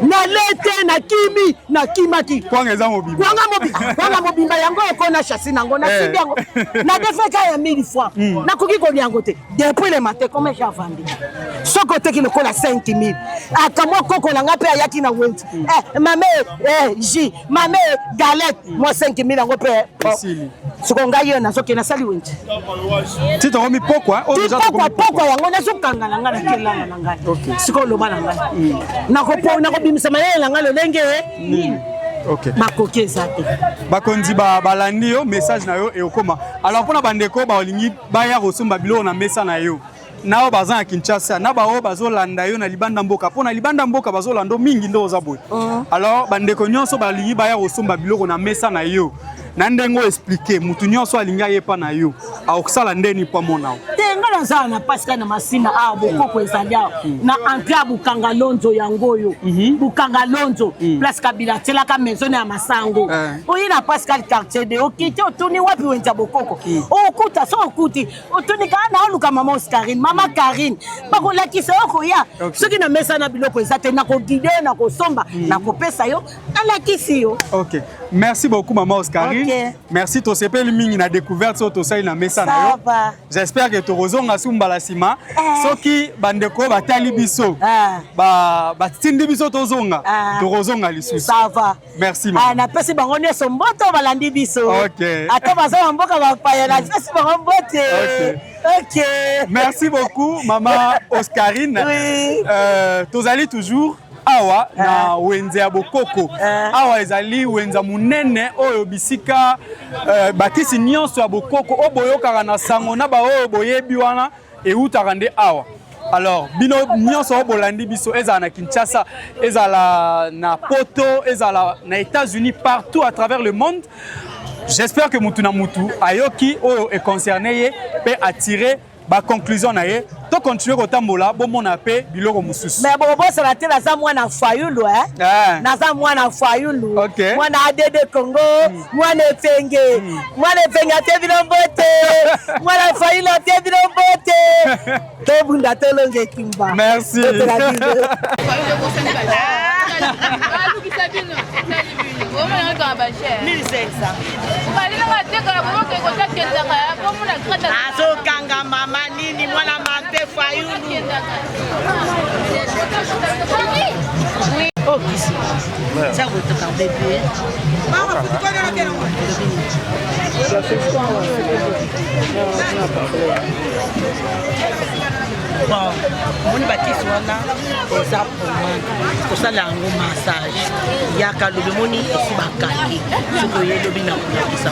na lete na kimi na kimaki kwanga mobimba yango ekona chassis nango na simbi yango na defeka ya 1000 francs na koki ko yango te depuis le matin comme j'ai vendu soko te ki le kola 5000 akamwa koko langa pe ayaki na wenzi mame ji mame galette moi 5000 yango pe soko ngai na soki na sali wenzi tito komi pokwa pokwa yango na sokanga na ngai na kelanga na ngai siko loba na ngai nakobimisa mayele na ngai lolenge makoki eza te bakonzi balandi yo message na yo ekoma alors mpona bandeko balingi baya kosomba biloko na mesa na yo nao baza na Kinshasa na bao bazolanda yo na libanda mboka mpona libanda mboka bazolanda mingi ndo oza boye alors bandeko nyonso balingi baya kosomba biloko na mesa na yo na ndengo expliquer mutu nyonso alingi ayepa na yo akosala ndeni pa mona tenga naza na pasika na masina bokoko ezali na entrée ya Bukanga Lonzo yangoyo Bukanga Lonzo place Kabila telaka maison ya Masango oyi na Pascal quartier de okiti otuni wapi wenza bokoko okuta so okuti otuni kana oluka mama Oscarine mama Karine bakolakisa yo koya soki na mesa na biloko ezate na ko guider na ko somba na ko pesa yo alakisi yo. OK, merci beaucoup maman Oscarine. Merci to sepeli mingi na découverte so to sai na mesa na yo. J'espère que to rozonga sumba la sima soki bandeko batali biso ba tindi biso to zonga to rozonga lisusu. Ça va. Merci maman. Na pesi bango nyoso mboto balandi biso. OK. Ata baza mboka ba paya na pesi bango mbote. OK. Merci beaucoup maman Oscarine. Oui. Tozali toujours awa na wenze ya bokoko awa ezali wenza munene oyo bisika bakisi nyonso ya bokoko oboyokaka na sango na ba oyo boyebi wana eutaka nde awa. Alors bino nyonso obolandi biso ezala na Kinshasa ezala na Poto ezala na États-Unis partout à travers le monde. J'espère que mutu na mutu ayoki oyo est concerné ye pe attirer ba conclusion na ye to continuer kotambola bomona pe biloko mususu mais bobo sala te naza mwana fayulu naza mwana fayulu mwana adede Congo mwana efenge te bilombote mwana fayulu te bilombote to bunda to longe kimba. Merci. azokanga mama nini mwana mampe fayulu okisi chakotoka bebe bon moni bakisi wana eza pomade kosala yango massage yaka lobi moni esi bakangi soki oye lobi na kolakisa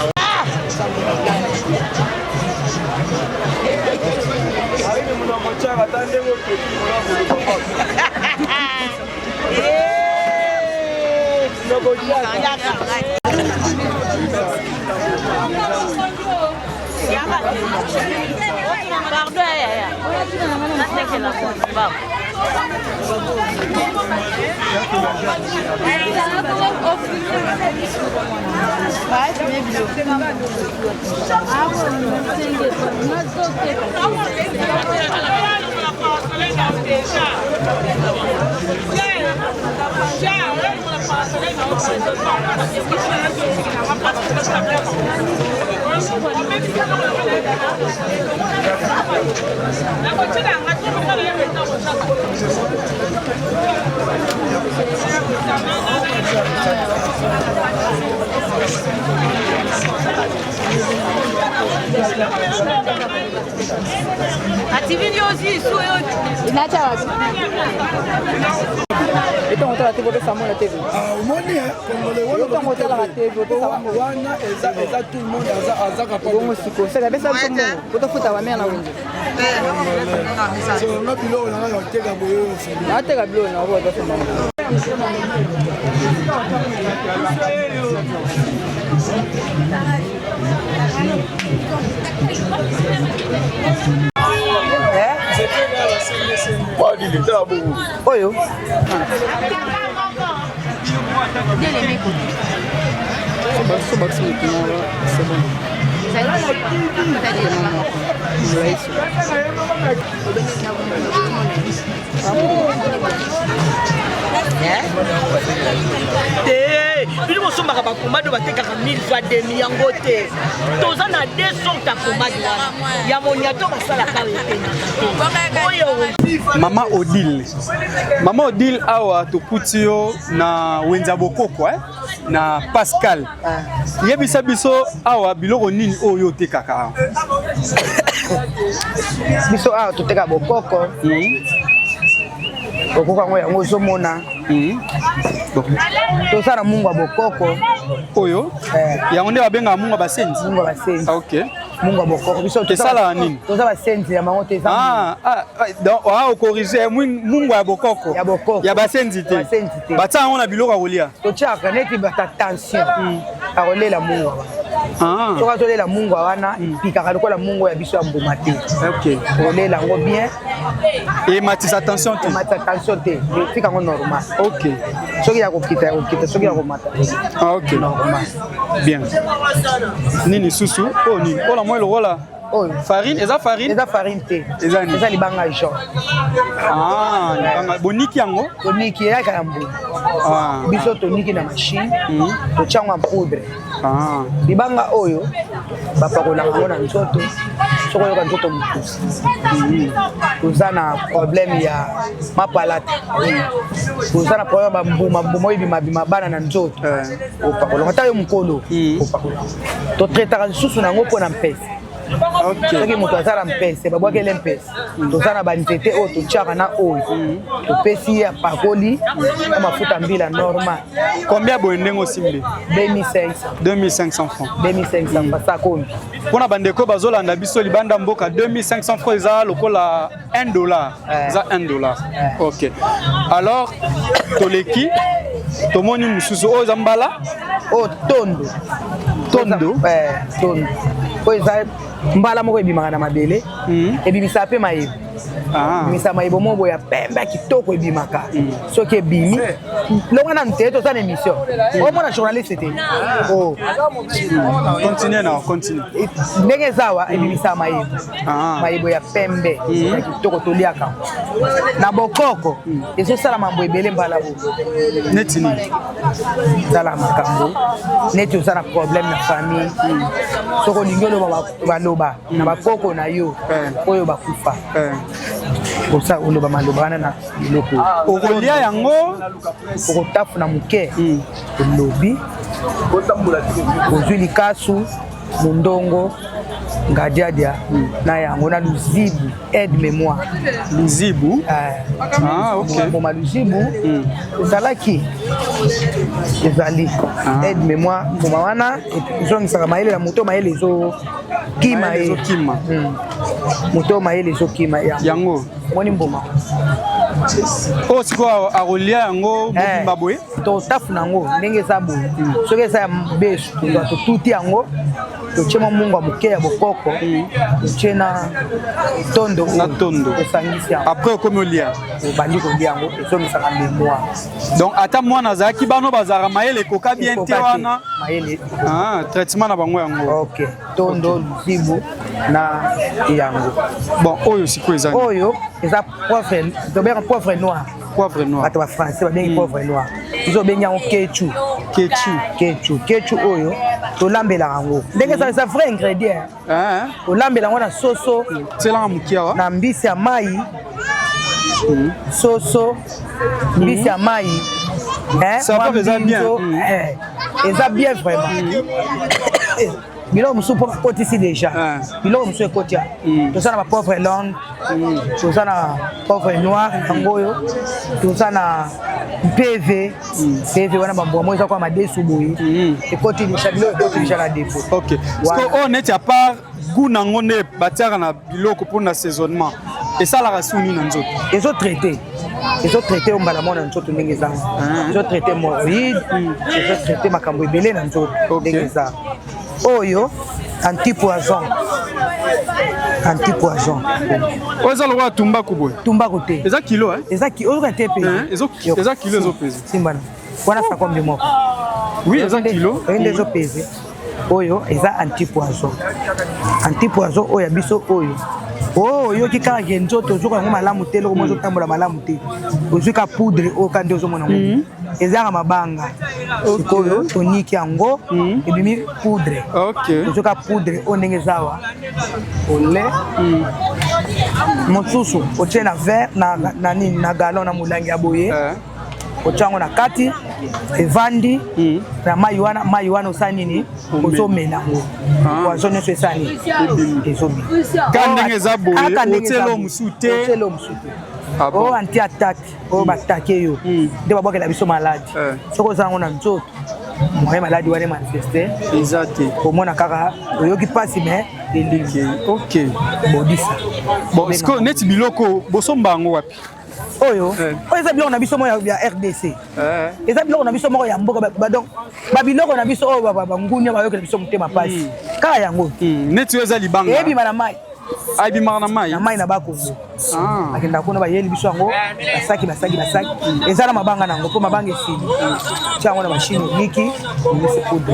Atividade aussi, isso eu. Então, outra TV dessa mão na TV. Ah, o money é Eu estou montando a TV, eu estou falando. Eza tout le monde aza capable. Como se consegue, é bem sabe como. Eu estou futando a minha na onde. So na bilo na ga teka boyo. Até cabelo na rua da semana. Pode lhe dar bom. Oi, eu. bino mosombaka bakombadi batekaka 1000 fois 2000 yango te toza na 200 bakombadi wana ya moniato basalaka oyo. Mama Odile awa tokuti yo na wenza bokoko na Pascal yebisa biso awa biloko nini oyo otekaka awa? Biso awa toteka bokoko bokoko yango yango ozomona tosala mungu ya bokoko oyo yango nde babengaka mungu ya basenzi. mungu ya basenzi. Okay. Mungu ya bokoko biso tosala nini? toza basenzi ya bango te. Donc okorige mungu ya bokoko ya basenzi te batia yango na biloko ya kolia totiaka neti bata tension akolela mungu wana soki tolela mungu wana epikaka lokola mungu ya biso ya mbuma te. Kolela yango bien ematisa tension te. ematisa tension te etika yango normal. Ok. soki ya kokita soki ya komata normal. Bien. Nini susu o nini ola moi lokola farine eza farine te eza libanga jaune. libanga boniki yango toniki eyaka ya mbuma biso toniki na machine totyango ya poudre. Libanga oyo bapakolaka yango na nzoto soki oyoka nzoto mokusi toza na problème ya mapalata toza na problème bambuma oyo bimabima bana na nzoto opakolaka ata yo mokolo opakolaka totretaka lisusu nango mpo na mpese. Soki moto aza na mpese babwakele mpese toza na banzete oyo totyaka na oyo topesi ye apakoli na mafuta mbila normal. Combien boye ndenge osimbi? 2500 francs. 2500 pasa kombi. Mpona bandeko bazolanda biso libanda mboka 2500 francs eza lokola $1. Eza $1. Ok. Alors toleki tomoni mususu oyo eza mbala tondo oyo eza mbala moko ebimaka na mabele ebimisa mpe mayebo. Ebimisa mayebo moko boya pembe ya kitoko ebimaka soki ebimi longa nanu te toza na émission omona journaliste te. Continue. Ndenge eza awa ebimisa mayebo ya pembe ya kitoko toliaka na bokoko ezosala mambo ebele mbala bo neti nini zala makambo neti oza na problème na famille soko olingi oloba baloba na bakoko na yo oyo bakufa osa oloba maloba wana na biloko okolia yango okotafuna moke olobi ozwi likasu mondongo ngadiadia na yango na luzibu aide mémoire luzibu mboma luzibu ezalaki ezali aide mémoire mboma wana ezongisaka mayele na moto mayele ezokima ye moto mayele ezokima yango moni mboma Oh siko arolia yango mobimba boye to tafu nango ndenge eza boye soki eza ya besu totuti yango totie mwa mungu ya moke ya bokoko totie na tondo tosangisi yango après okomi olia obandi kolia yango ezomisaka mémoire donc ata mwana azalaki bano bazalaka mayele ekoka bien te wana mayele traitement na bango yango ok tondo luzibu na yango bon oyo siko eza oyo eza poivre tobengaka poivre noir poivre noir bato bafrançais babengi poivre noir tozobengi yango kechu oyo tolambelaka yango ndenge eza vrai ingrédient tolambela yango na soso tielanga mokiawa na mbisi ya mai soso mbisi ya mai eza bien vraiment biloko mosusu mpo bakotisi déjà biloko mosusu ekotia toza na bapauvre longue toza na pauvre noir yango oyo toza na pv wana bambwa mo eza kwa madesu boye ekoti déjà biloko ekoti déjà na depo ok parceque oyo neti a part goût nango nde batiaka na biloko mpona assaisonnement esalaka suni na nzoto ezotraite oyo mbala mona nzoto ndenge eza ezotraite moride ezotraite makambo ebele na nzoto ndenge eza oyo antipoison oyo eza lokola tumbaku boye tumbaku te eza kilo oyoka te pe eza kilo ezopesa simbana wana sakombi moko oui eza kilo oyo nde ezopese oyo eza antipoison oyo ya biso oyo oyoki kaka ke nzoto ozoka yango malamu te eloko mo ezotambola malamu te ozwi ka poudre oyo ka nde ozomona ngo ezaka mabanga sikoyo toniki yango ebimi poudre ozwi ka poudre oyo ndenge ezawa ole mosusu otie na verre na galon na molangi ya boye otia yango na kati evandi na mai wana osala nini ozomela yango poison nyonso esala nini ezobi ka ndenge eza boye otielo mosusu te oyo anti attaque oyo batake yo nde babwakela biso maladi soki oza yango na nzoto moye maladi wana emanifeste eza te omona kaka oyoki mpasi me elingi bodisa bon siko neti biloko bosomba yango wapi oyo eza biloko na biso moko ya RDC eza biloko na biso moko ya mboka donc babiloko na biso oyo bangunia bayokela biso motema pasi kaka yango neti oyo eza libanga ebima na mai ayebimaka na mai na bakongo bakendaka kuna bayeli biso yango basaki eza na mabanga nango mpo mabanga esili tia yango na mashine eliki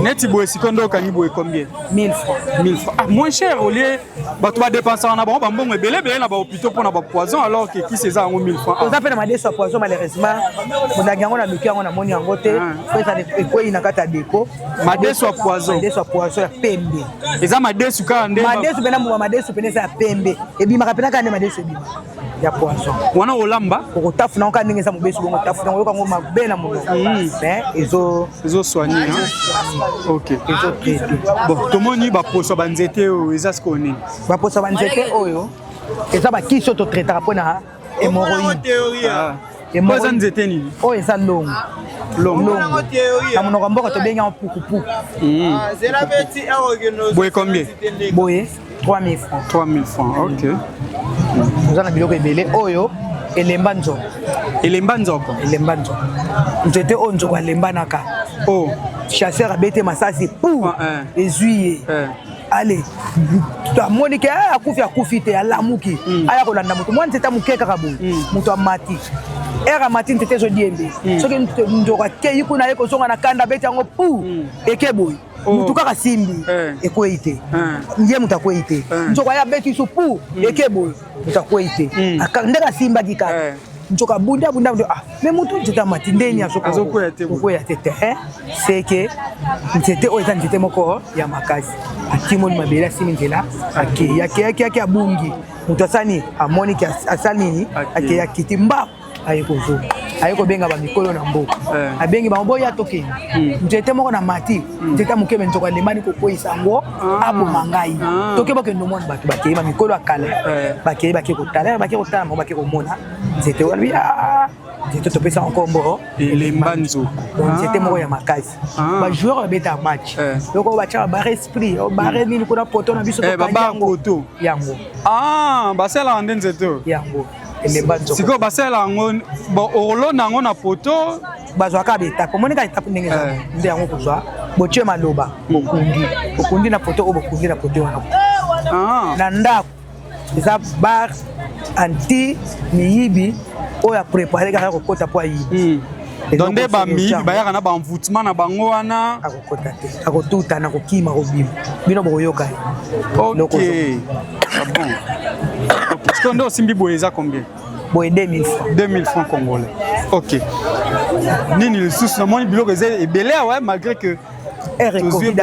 neti boye siko nde okangi boye combien 1000 francs moins cher olie bato badépensaka na bango bambongo ebelebele na bahôpitaux mpona bapoison alors ke kisi eza yango 1000 francs oza mpe na madeso ya poison malheureusement mondaki yango na luki yango namoni yango te po eza ekwei na kati ya depo madeso ya poison ya pembe eza madesu kaka nde madesu mpena mbuma madesu mpena eza ya pembe ebimaka mpena kaka nde madesu ebima ya poison wana olamba okotafuna yango kaka ndenge eza mobesu bongo otafuna yango oyoka yango mabe na monoko mais ezosoigne ezotraite bon tomoni baposo banzete oyo eza sikoyo nini baposo banzete oyo eza bakisi oyo totraitaka mpona hémoroïde eza nzete nini oyo eza longo na monoko ya mboka tobengi yango pukupuku boye combien boye 3000 francs 3000 francs ok oza na biloko ebele oyo elemba nzoko nzete oyo nzoko alembanaka chasseur abete masasi pour ezwi ye ale amoni ke akufi te alamuki aya kolanda moto mwa nzete amoke kaka boye moto amati ere amati nzete ezodiembe soki nzoko akei kuna ye kozonga na kanda abeti yango pour eke boye mutu kaka simbi ekwei te ye moto akwei te nzoko aye abeti so pour eke boye moto akwei te ndenge asimbaki kaka nzoka bunda me mutu nzete amati ndeni azokoya te seke nzete oyo eza nzete moko ya makasi atimoni mabele asimi nzela akeyaki abungi moto asani amoniki asali nini akei akiti mba aye kozoba aye kobenga bamikolo na mboka abengi bango boya tokende nzete moko na mati nzete mokebe nzoko alembani kokweyisa yango aboma ngai toke bakende omona bato bakei bamikolo akala bakei bake kotala bango bake komona nzete walobi nzete topesa nkombo elemba nzoko nzete moko ya makasi bajoueur babeta match loko batiaka bare esprit bare nini kuna poto na biso yango yango basalaka nde nzete yango elemba nzoko siko basala ngo bon orlo nango na poto bazwaka betape omoneka etape ndenge eza nde yango kozwa botie maloba bokundi na poto oyo bokundi na poto wana na ndako eza bar anti miyibi oyo aprépare kaka kokota po ayibi donde bamiyibi bayaka na bamvutema na bango wana akokota te akotuta na kokima kobima bino bokoyoka ye ok bon siko nde osimbi boye eza combien boye 2000 francs 2000 francs congolais ok nini lisusu namoni biloko eza ebele awa malgré que ngonga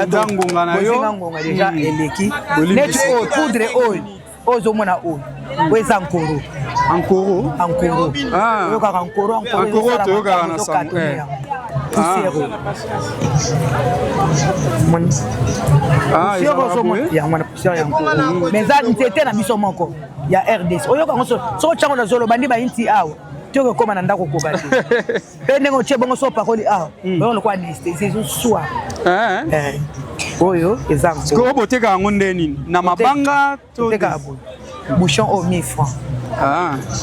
déjà eleki neti oyo poudre oyo ozomona oyo eza nkoro oyokaka nkoro toyokaka na sango yango na poussière ya nkoro mais eza nzete na biso moko ya RDC oyokango soko tyango na zolo bandi bayinti awa toko koma na ndako koka te pe ndenge otie bongo so pakoli awa oyo lokwa anesthésie ezoswa oyo eza siko boteka yango nde nini na mabanga toteka bouchon au 1000 francs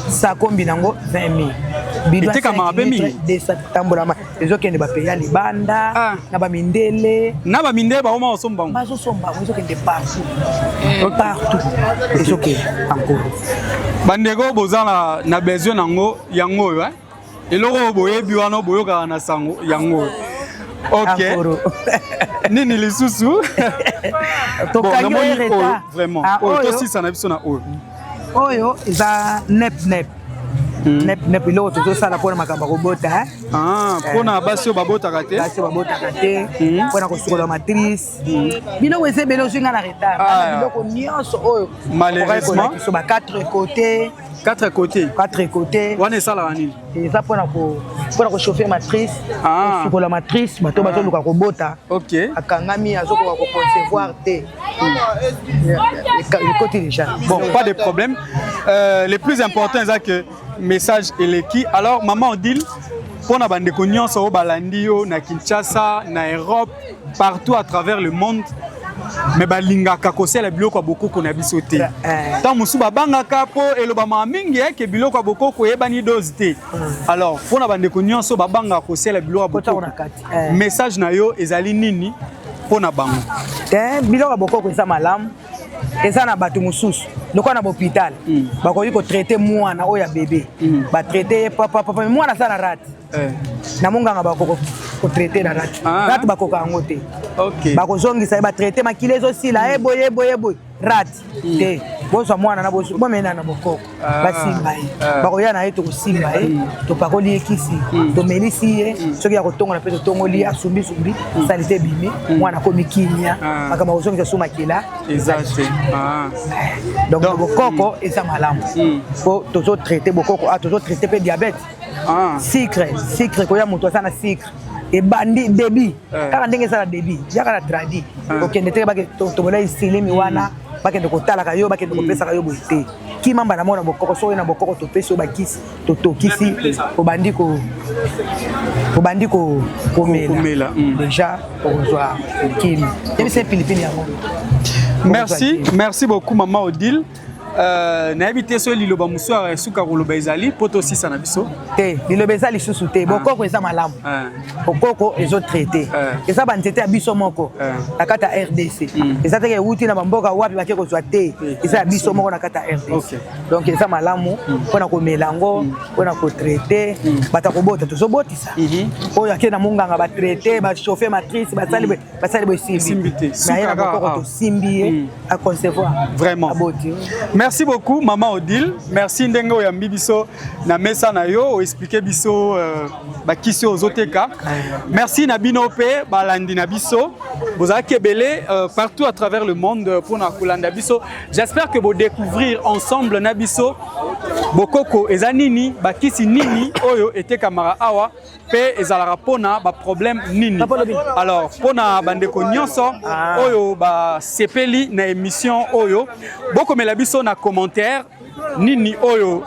sakombi nango 20 000 etekamaka mpe mingi desatambolama ezokende bapeya libanda na bamindele baoma osombango bazosombango ezokende partout ezokende encore bandeko boza na besoin nango yango oyo eloko oyo boyebi wana boyokaka na sango yango oyo ok nini lisusu tokangi reta vraiment oyo tosisa na biso na oyo eza nep biloko tozosala mpona makambo ya kobota mpona basi oyo babotaka te mpona kosukola matrice biloko eza ebele ozinga na retard biloko nyonso oyo malheureusement ba 4 côtés wana esalaka nini eza mpona kochauffe matrice kosukola matrice bato bazoluka kobota akangami azokoka koconcevoir te ekoti déjà bon pas de problème le plus important eza que message eleki alors maman Odile mpona bandeko nyonso oyo balandi yo na Kinshasa na Europe partout à travers le monde mais balingaka kosala biloko ya bokoko na biso te ntango mosusu babangaka mpo elobamaka mingi eke biloko ya bokoko eyebani dose te alors mpona bandeko nyonso babangaka kosala biloko ya bokoko message na yo ezali nini mpona bango biloko ya bokoko eza malamu eza na bato mosusu lokola na bohôpital bakoki kotraite mwana oyo ya bebe batraite ye papa mwana aza na rate na monganga bakoko kotraite na rate bakoka yango te bakozongisa ye batraite makila ezosila eboye rate te bozwa mwana na bomena na bokoko basimba ye bakoya na ye tokosimba ye topakoli ye kisi tomelisi ye soki ya kotongola mpe totongoli ye asumbisumbi salite ebimi mwana akomi kimia makambo akozongisa so makila donc bokoko eza malamu po tozotraite bokoko tozotraite mpe diabete sucre koya moto aza na sucre ebandi debi kaka ndenge eza na debi yaka na tradi okende te bake tobola isilimi wana bakende kotalaka yo bakende kopesaka yo boye te kimamba na mona bokoko so na bokoko topesi yo bakisi totokisi obandi komela déjà okozwa kimi yebisa pilipili yango merci beaucoup maman Odile nayebi te so liloba mosusu esuka koloba ezali po tosisa na biso te liloba eza lisusu te bokoko eza malamu bokoko ezotraite eza banzete ya biso moko na kati ya RDC eza teke euti na bamboka wapi bake kozwa te eza ya biso moko na kati ya RDC donc eza malamu mpona komela yango mpona kotraite bato kobota tozobotisa oyo ake na monganga batraite bachauffe matrice basali bosimbi naye na bokoko tosimbi ye aconcevoir vraiment aboti. Merci beaucoup maman Odile, merci ndenge oyambi biso na mesa na yo expliquer biso bakisi ozoteka. Merci na bino pe balandi na biso. Bozaki ebele partout à travers le monde pour na kolanda biso. J'espère que vous découvrir ensemble na biso bokoko ezanini bakisi nini oyo etekamara awa pe ezalaka pona ba problème nini. Alors pona bandeko nyonso oyo ba sepeli na émission oyo bokomela biso na commentaire nini oyo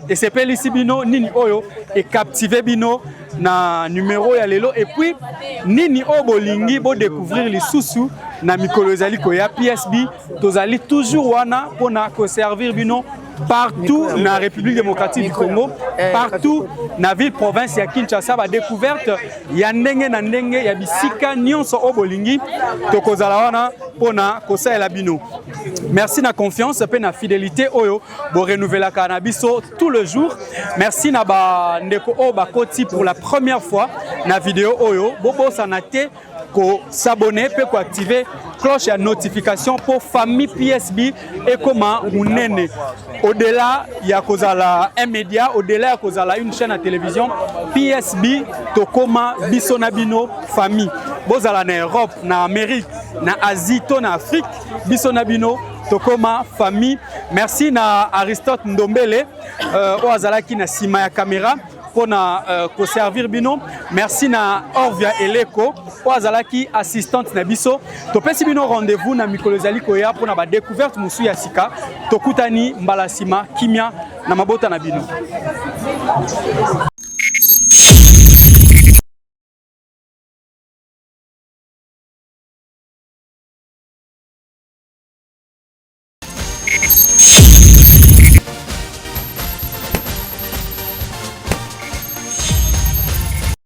esepelisi bino nini oyo e captiver bino na numéro ya lelo et puis nini oyo bolingi bo découvrir lisusu na mikolo ezali koya PSB tozali toujours wana pona ko servir bino partout na République démocratique du Congo, partout na ville province ya Kinshasa ba découverte ya ndenge na ndenge ya bisika nyonso obolingi tokozala wana pona kosaela bino. Merci na confiance pe na fidélité oyo bo renouveler canabiso tout le jour. Merci na ba ndeko o ba koti pour la première fois na vidéo oyo bobo sanate ko s'abonner pe ko activer cloche ya notification pour famille PSB et comment unene au-delà ya kozala un média, au-delà ya kozala une chaîne à télévision PSB tokoma biso na bino famille bozala na Europe na Amérique na Asie to na Afrique biso na bino tokoma famille. Merci na Aristote Ndombele o azalaki na sima ya caméra pour ko servir bino. Merci na Orvia Eleko o azalaki assistante na biso. Topesi bino rendez-vous na mikolo zali koya pour na ba découverte musu ya sika tokutani mbala sima kimia na mabota na bino.